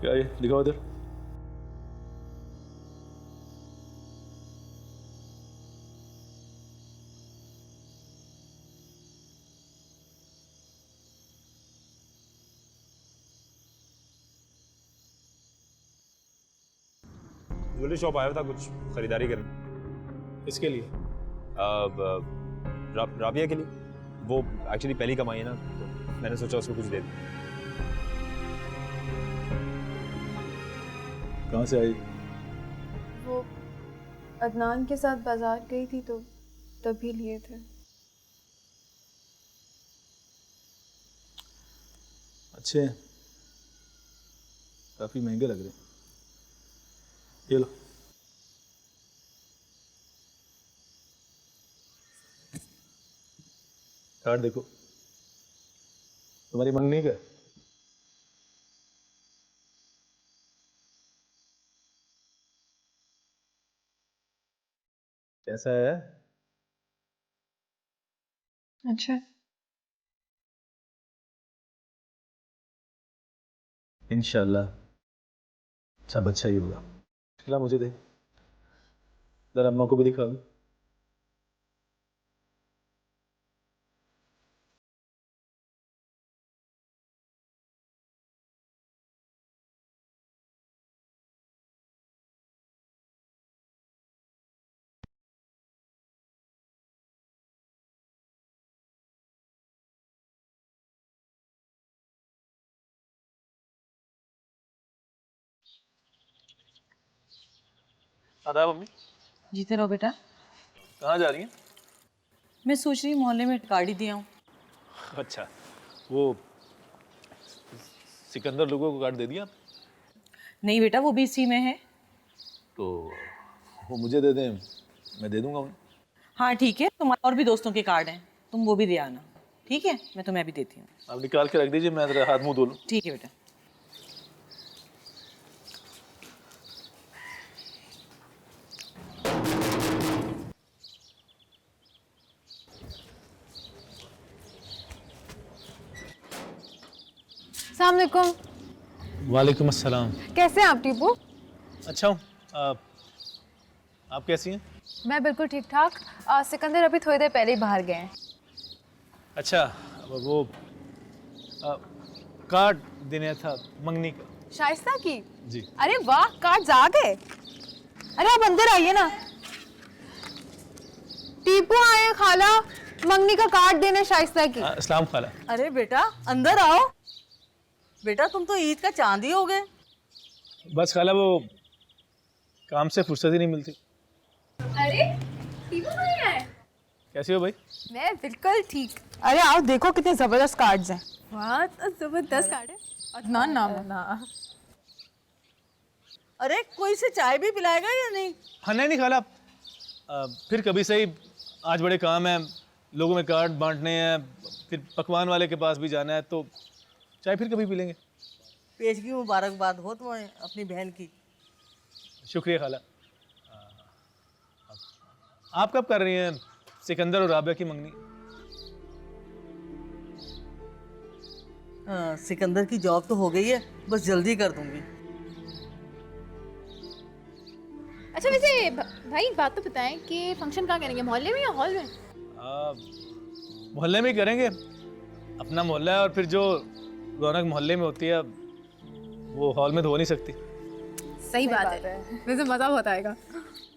क्या ये दिखाओ इधर। ज्वेलरी शॉप आया था कुछ खरीदारी करने। इसके लिए राबिया के लिए। वो एक्चुअली पहली कमाई है ना, तो मैंने सोचा उसको कुछ दे दूं। कहाँ से आई? वो अदनान के साथ बाजार गई थी तो तभी लिए थे। अच्छे हैं, काफी महंगे लग रहे हैं। ये लो। कार्ड देखो, तुम्हारी मंगनी का। कैसा है? अच्छा, इंशाल्लाह सब अच्छा ही होगा। खिला मुझे दे, जरा अम्मा को भी दिखा दो। आदाब मम्मी। जीते रहो बेटा। कहाँ जा रही हैं? मैं सोच रही मोहल्ले में गाड़ी दिया हूँ। अच्छा, वो सिकंदर लोगों को कार्ड दे दिया? नहीं बेटा, वो भी इसी में है। तो वो मुझे दे दें, मैं दे दूंगा उन्हें। हाँ ठीक है, तुम्हारे और भी दोस्तों के कार्ड हैं, तुम वो भी दे आना। ठीक है, मैं तुम्हें अभी देती हूँ। आप निकाल के रख दीजिए, मैं जरा हाथ मुंह धो लूं। ठीक है बेटा। अस्सलाम वालेकुम। वालेकुम अस्सलाम। कैसे हैं आप टीपू? अच्छा हूँ। आप कैसी हैं? मैं बिल्कुल ठीक ठाक। सिकंदर अभी थोड़ी देर पहले ही बाहर गए हैं। अच्छा, वो कार्ड देने था मंगनी का। शाइस्ता की? जी। अरे वाह, कार्ड्स आ गए। अरे आप अंदर आइए ना। टीपू आए हैं खाला, मंगनी का कार्ड देने शाइस्ता की। अस्सलाम खाला। अरे बेटा अंदर आओ। बेटा तुम तो ईद का चांद ही हो गए। बस खाला, वो काम से फुर्सत ही नहीं मिलती। अरे टीपू नहीं आए? कैसी हो भाई? मैं बिल्कुल ठीक। अरे आओ देखो कितने जबरदस्त कार्ड्स हैं। वाह, तो जबरदस्त कार्ड है। अदनान नाम है। अरे कोई से चाय भी पिलाएगा या नहीं? हाँ नहीं खाला, फिर कभी सही। आज बड़े काम हैं, लोगों में कार्ड बांटने हैं, फिर पकवान वाले के पास भी जाना है, तो चाय फिर कभी पी लेंगे। पेश की मुबारकबाद हो तुम्हें अपनी बहन की। शुक्रिया खाला। आप कब कर रही हैं सिकंदर और राबिया की मंगनी? सिकंदर की जॉब तो हो गई है, बस जल्दी कर दूंगी। अच्छा वैसे भाई एक बात तो बताएं कि फंक्शन कहाँ करेंगे, मोहल्ले में या हॉल में? मोहल्ले में ही करेंगे, अपना मोहल्ला है, और फिर जो रौनक मोहल्ले में होती है वो हॉल में तो हो नहीं सकती। सही बात है। वैसे मजा बहुत आएगा।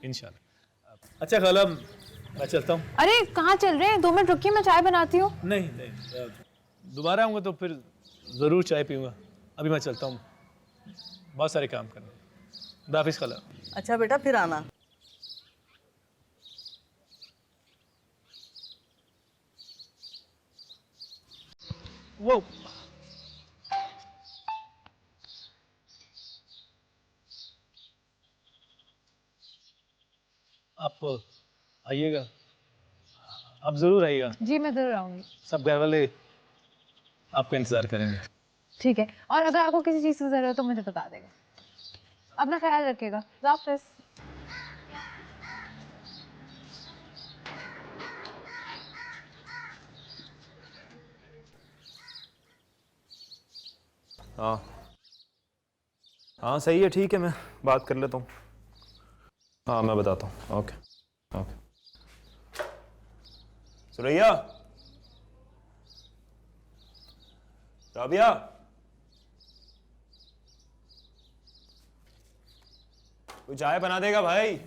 इंशाल्लाह। अच्छा खाला, मैं चलता हूँ। अरे कहाँ चल रहे हैं? 2 मिनट रुकिए, मैं चाय बनाती हूँ। नहीं नहीं, दोबारा आऊँगा तो फिर ज़रूर चाय पीऊँगा। अभी मैं चलता हूँ, बहुत सारे काम करने। खुदा हाफिज़ खाला। अच्छा बेटा फिर आना। वो आप आइएगा, आप ज़रूर आइएगा। जी मैं जरूर आऊंगी। सब घर वाले आपका इंतज़ार करेंगे। ठीक है, और अगर आपको किसी चीज़ की जरूरत हो तो मुझे बता देगा। अपना ख्याल रखिएगा। खुदा हाफिज़। हाँ हाँ सही है, ठीक है, मैं बात कर लेता हूँ। हाँ मैं बताता हूँ। Okay okay. सुरैया, राबिया, कोई चाय बना देगा भाई?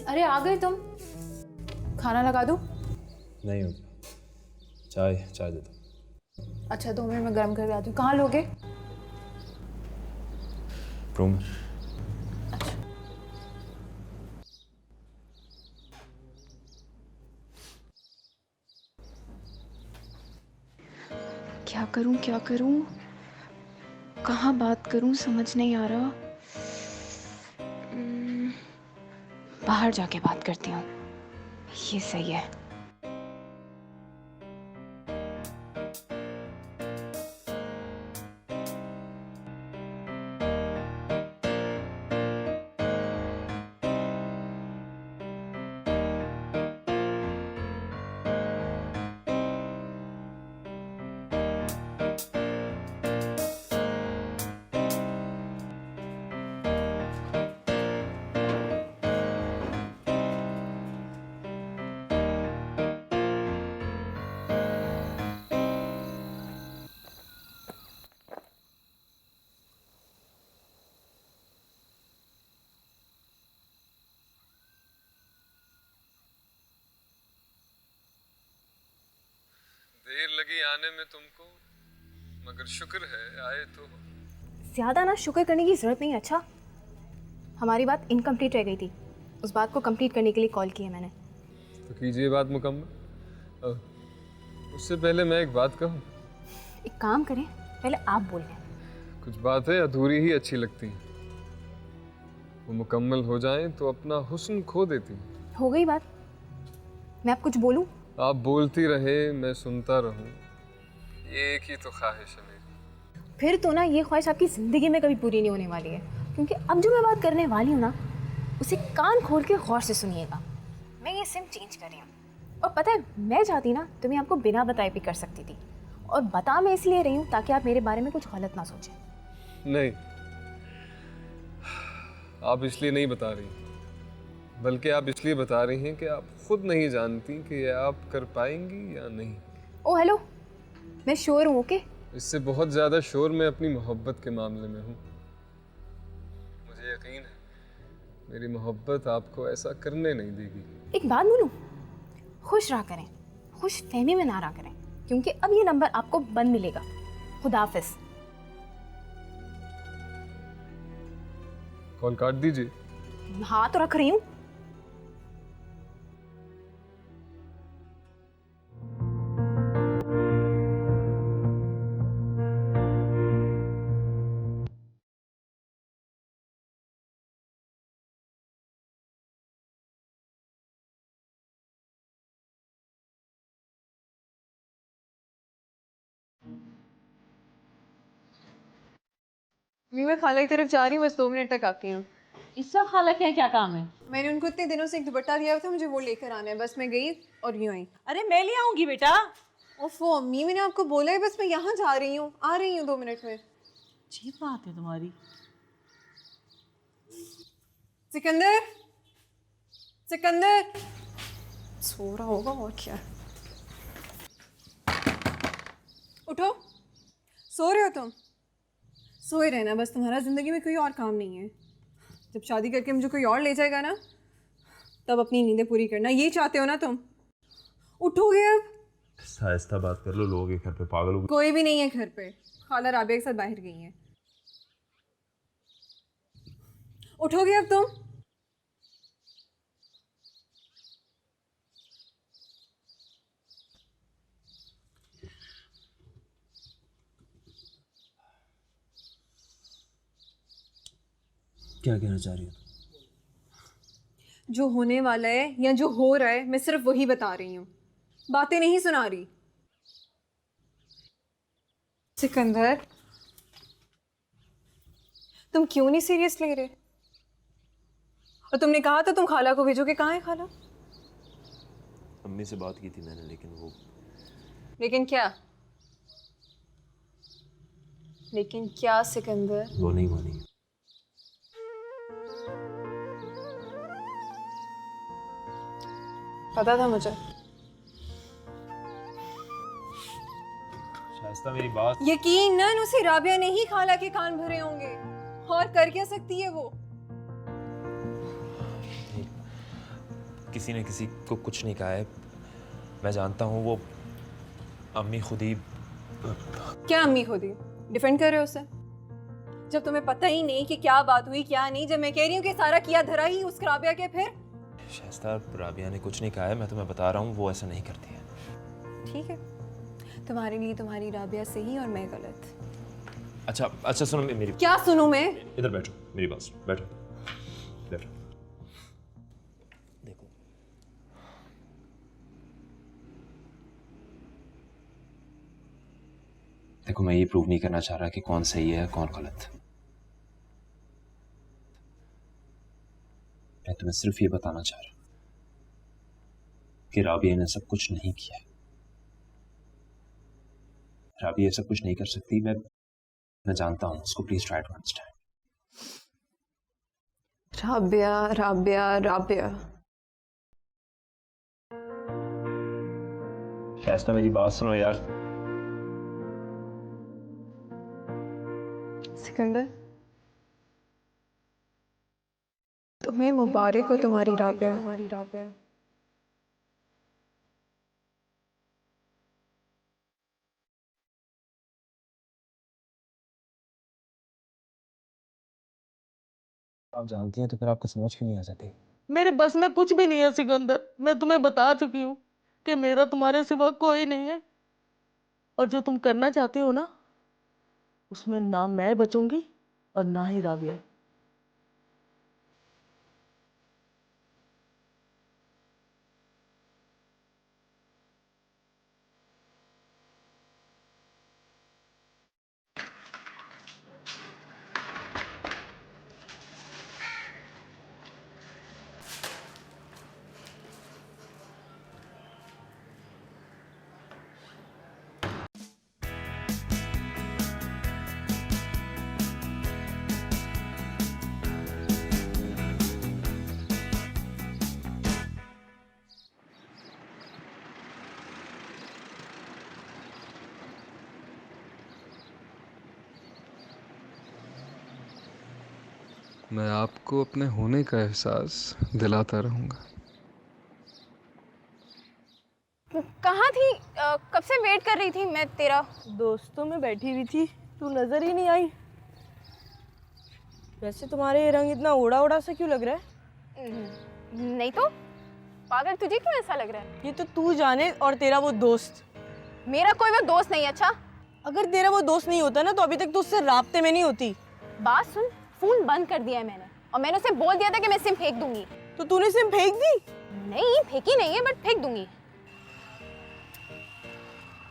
अरे आ गए तुम। खाना लगा दूं? नहीं होगा, चाय चाय दे दो। अच्छा 2 मिनट में गर्म करके आती हूँ। कहाँ लोगे? रूम। क्या करूं क्या करूं, कहाँ बात करूं, समझ नहीं आ रहा। बाहर जाके बात करती हूँ, ये सही है। देर लगी आने में तुमको, मगर शुक्र है आए तो। ज़्यादा ना शुक्र करने की ज़रूरत नहीं है। अच्छा, हमारी बात इनकम्प्लीट रह गई थी, उस बात को कंप्लीट करने के लिए कॉल की है मैंने। तो कीजिए बात मुकम्मल। उससे पहले मैं एक बात कहूँ। एक काम करें, पहले आप बोल लें। कुछ बातें अधूरी ही अच्छी लगती हैं, वो मुकम्मल हो जाएं तो अपना हुस्न खो देती हैं। हो गई बात, मैं अब कुछ बोलूं? आप बोलती रहे, मैं सुनता रहूं, ये एक ही तो ख्वाहिश है मेरी। फिर तो ना ये ख्वाहिश आपकी ज़िंदगी में कभी पूरी नहीं होने वाली है, क्योंकि अब जो मैं बात करने वाली हूँ ना, उसे कान खोल के गौर से सुनिएगा। मैं ये सिम चेंज कर रही हूँ, और पता है मैं चाहती ना तो मैं आपको बिना बताए भी कर सकती थी, और बता मैं इसलिए रही हूँ ताकि आप मेरे बारे में कुछ गलत ना सोचें। नहीं, आप इसलिए नहीं बता रही, बल्कि आप इसलिए बता रही हैं कि आप खुद नहीं जानती कि ये आप कर पाएंगी या नहीं। ओ हेलो, मैं श्योर हूँ। ओके, इससे बहुत ज़्यादा शोर मैं अपनी मोहब्बत के मामले में हूँ। मुझे यकीन है मेरी मोहब्बत आपको ऐसा करने नहीं देगी। एक बात बोलूं, खुश रहा करें, खुश फहमी में ना रहा करें, क्योंकि अब ये नंबर आपको बंद मिलेगा। खुदा हाफिज। कॉल काट दीजिए। हाँ तो रख रही हूँ। मैं खाला की तरफ जा रही हूँ, बस 2 मिनट तक आती हूँ। इसका खाला क्या क्या काम है? मैंने उनको इतने दिनों से एक दुपट्टा दिया था, मुझे वो लेकर आना है। बस मैं गई और यूं आई। अरे मैं ले आऊंगी बेटा। ओफो अम्मी, मैंने आपको बोला है, बस मैं यहाँ जा रही हूँ, आ रही हूँ 2 मिनट में। अजीब बात है तुम्हारी। सिकंदर, सिकंदर सो रहा होगा और क्या। उठो, सो रहे हो तुम? सोए रहना बस, तुम्हारा जिंदगी में कोई और काम नहीं है। जब शादी करके मुझे कोई और ले जाएगा ना, तब अपनी नींदें पूरी करना। ये चाहते हो ना तुम? उठोगे अब? आहिस्ता बात कर लो, लोग घर पे पागल हो गए। कोई भी नहीं है घर पे, खाला राबिया के साथ बाहर गई हैं। उठोगे अब तुम? क्या कहना चाह रही हो? जो होने वाला है या जो हो रहा है मैं सिर्फ वही बता रही हूँ, बातें नहीं सुना रही। सिकंदर, तुम क्यों नहीं सीरियस ले रहे? और तुमने कहा था तुम खाला को भेजोगे, कहाँ है खाला? अम्मी से बात की थी मैंने, लेकिन वो लेकिन क्या? लेकिन क्या सिकंदर? वो नहीं मानी। पता था मुझे। शाइस्ता मेरी बात। यकीनन उसे राबिया ने ही खाला के कान भरे होंगे, और कर क्या सकती है वो? किसी ने किसी को कुछ नहीं कहा है, मैं जानता हूँ। वो अम्मी खुद ही। क्या अम्मी खुद ही डिफेंड कर रहे हो उसे, जब तुम्हें पता ही नहीं कि क्या बात हुई क्या नहीं, जब मैं कह रही हूँ कि सारा किया धरा ही उस राबिया के। फिर शाइस्ता, राबिया ने कुछ नहीं कहा है, मैं तुम्हें बता रहा हूँ वो ऐसा नहीं करती है। ठीक है, तुम्हारे लिए तुम्हारी राबिया सही और मैं गलत। अच्छा अच्छा सुनो मेरी। क्या सुनूं मैं? इधर बैठो, मेरी बात सुनो, बैठो बैठो। देखो, देखो मैं ये प्रूव नहीं करना चाह रहा कि कौन सही है कौन गलत। मैं तुम्हें सिर्फ ये बताना चाह रहा कि राबिया ने सब कुछ नहीं किया है। राबिया सब कुछ नहीं कर सकती, मैं जानता हूं उसको। Please try to understand. Rabia Rabia Rabia. Shaista मेरी बात सुनो यार। सिकंदर, तुम्हें मुबारक हो तुम्हारी राबिया। आप जानती हैं तो फिर आपको समझ क्यों नहीं आ जाती? मेरे बस में कुछ भी नहीं है सिकंदर, मैं तुम्हें बता चुकी हूँ कि मेरा तुम्हारे सिवा कोई नहीं है। और जो तुम करना चाहते हो ना, उसमें ना मैं बचूंगी और ना ही राबिया। मैं आपको अपने होने का एहसास दिलाता रहूँगा। कहाँ थी? कब से वेट कर रही थी मैं तेरा। दोस्तों में बैठी हुई थी, तू नजर ही नहीं आई। वैसे तुम्हारे ये रंग इतना उड़ा उड़ा सा क्यों लग रहा है? नहीं तो पागल, तुझे क्यों ऐसा लग रहा है? ये तो तू जाने और तेरा वो दोस्त। मेरा कोई वो दोस्त नहीं। अच्छा, अगर तेरा वो दोस्त नहीं होता ना तो अभी तक तू उससे राब्ते में नहीं होती। बात सुन, फोन बंद कर दिया है मैंने, और मैंने उसे बोल दिया था कि मैं सिम फेंक दूंगी। तो तूने सिम फेंक दी? नहीं, फेंकी नहीं है, बट फेंक दूंगी।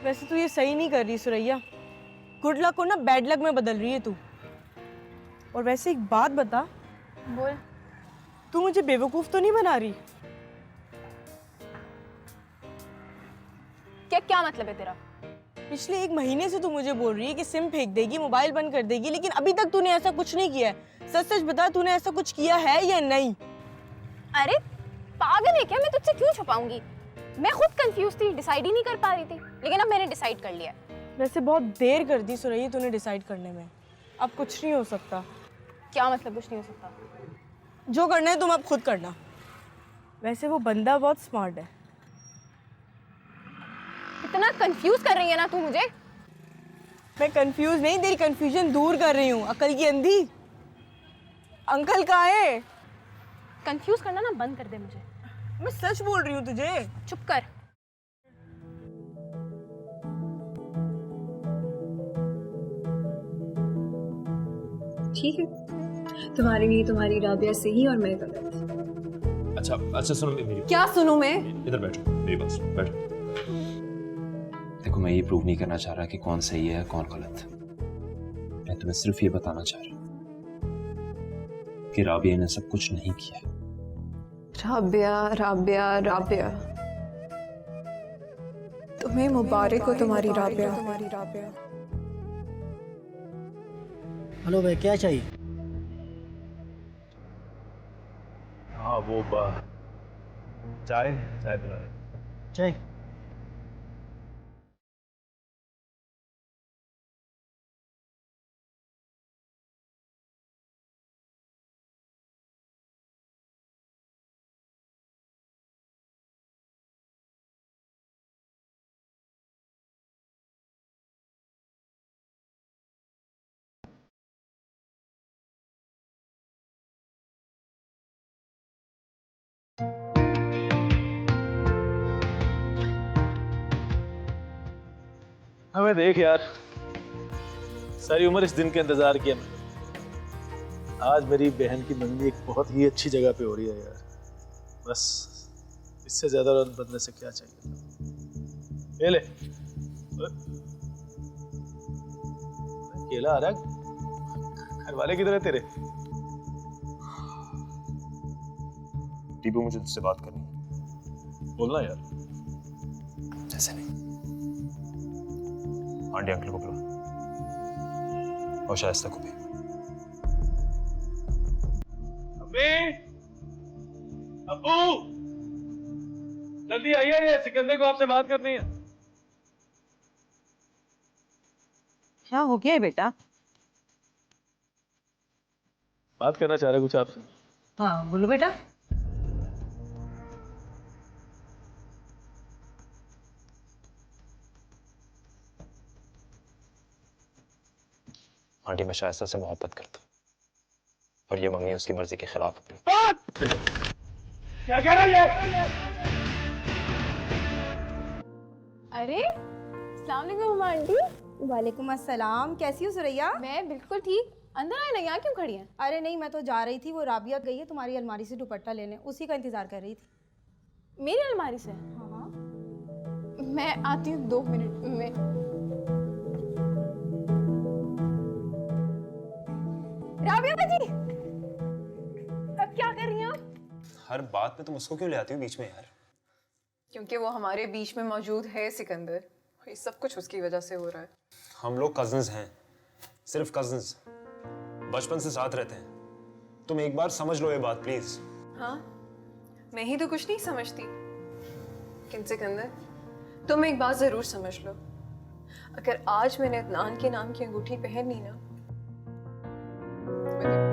वैसे तू ये सही नहीं कर रही सुरैया। गुड लक को ना बैड लक में बदल रही है तू। और वैसे एक बात बता, बोल। तू मुझे बेवकूफ तो नहीं बना रही? क्या मतलब है तेरा? पिछले 1 महीने से तू मुझे बोल रही है कि सिम फेंक देगी, मोबाइल बंद कर देगी, लेकिन अभी तक तूने ऐसा कुछ नहीं किया है। सच सच बता, तूने ऐसा कुछ किया है या नहीं? अरे पागल है क्या? मैं तुझसे क्यों छुपाऊंगी? मैं खुद कंफ्यूज थी, डिसाइड ही नहीं कर पा रही थी, लेकिन अब मैंने डिसाइड कर लिया। वैसे बहुत देर कर दी सुरैया तूने डिसाइड करने में। अब कुछ नहीं हो सकता। क्या मतलब कुछ नहीं हो सकता? जो करना है तुम अब खुद करना। वैसे वो बंदा बहुत स्मार्ट है। इतना कंफ्यूज कर रही है ना तू मुझे। मैं कंफ्यूज नहीं, तेरी कंफ्यूजन दूर कर रही हूँ। अकल की अंधी। अंकल कहाँ है? कंफ्यूज करना ना बंद कर दे मुझे। मैं सच बोल रही हूँ तुझे। चुप कर। ठीक है, तुम्हारे लिए तुम्हारी राबिया सही और मैं गलत। अच्छा अच्छा सुनो मेरी क्या सुनूं मैं? इधर बैठो, मेरी बात सुनो, बैठो। देखो मैं ये प्रूव नहीं करना चाह रहा कि कौन सही है कौन गलत। मैं तुम्हें सिर्फ ये बताना चाह रहा हूँ कि राबिया ने सब कुछ नहीं किया। राबिया राबिया राबिया, तुम्हें मुबारक हो तुम्हारी राबिया। हेलो भाई, क्या चाहिए? हाँ वो चाय चाय पिला। चाय? हमें देख यार, सारी उम्र इस दिन का इंतजार किया मैंने। आज मेरी बहन की मंगनी एक बहुत ही अच्छी जगह पे हो रही है यार। बस इससे ज्यादा रौनक बदलने से क्या चाहिए। ले केला आ रहा है। घर वाले किधर है तेरे? टीपू मुझे तुझसे बात करनी है। बोलना यार। ऐसे नहीं, आंटी अंकल को बुला और शायस्ता को भी। अब्बू जल्दी आइए, ये सिकंदर को आपसे बात करनी है। क्या हो गया है बेटा? बात करना चाह रहे कुछ आपसे। हाँ बोलो बेटा। आंटी मैं शायस्ता से मोहब्बत करता हूँ और ये मंगनी उसकी मर्जी के खिलाफ अपनी। क्या कह रहा है? अरे अस्सलाम वालेकुम आंटी। वालेकुम अस्सलाम। कैसी हो सुरैया? मैं बिल्कुल ठीक। अंदर आए ना, यहाँ क्यों खड़ी हैं? अरे नहीं, मैं तो जा रही थी, वो राबिया गई है तुम्हारी अलमारी से दुपट्टा लेने, उसी का इंतजार कर रही थी। मेरी अलमारी से? हाँ। मैं आती हूँ 2 मिनट में। राबिया बाजी, अब क्या कर रही हैं आप? हर बात में तुम उसको क्यों ले आती हो बीच में यार? क्योंकि वो हमारे बीच में मौजूद है सिकंदर। ये सब कुछ उसकी वजह से हो रहा है। हम लोग कजिन्स हैं, सिर्फ कजिन्स, बचपन से साथ रहते हैं। तुम एक बार समझ लो ये बात प्लीज। हाँ, मैं ही तो कुछ नहीं समझती। लेकिन सिकंदर, तुम एक बात जरूर समझ लो, अगर आज मैंने अदनान के नाम की अंगूठी पहन ली ना, तो मैं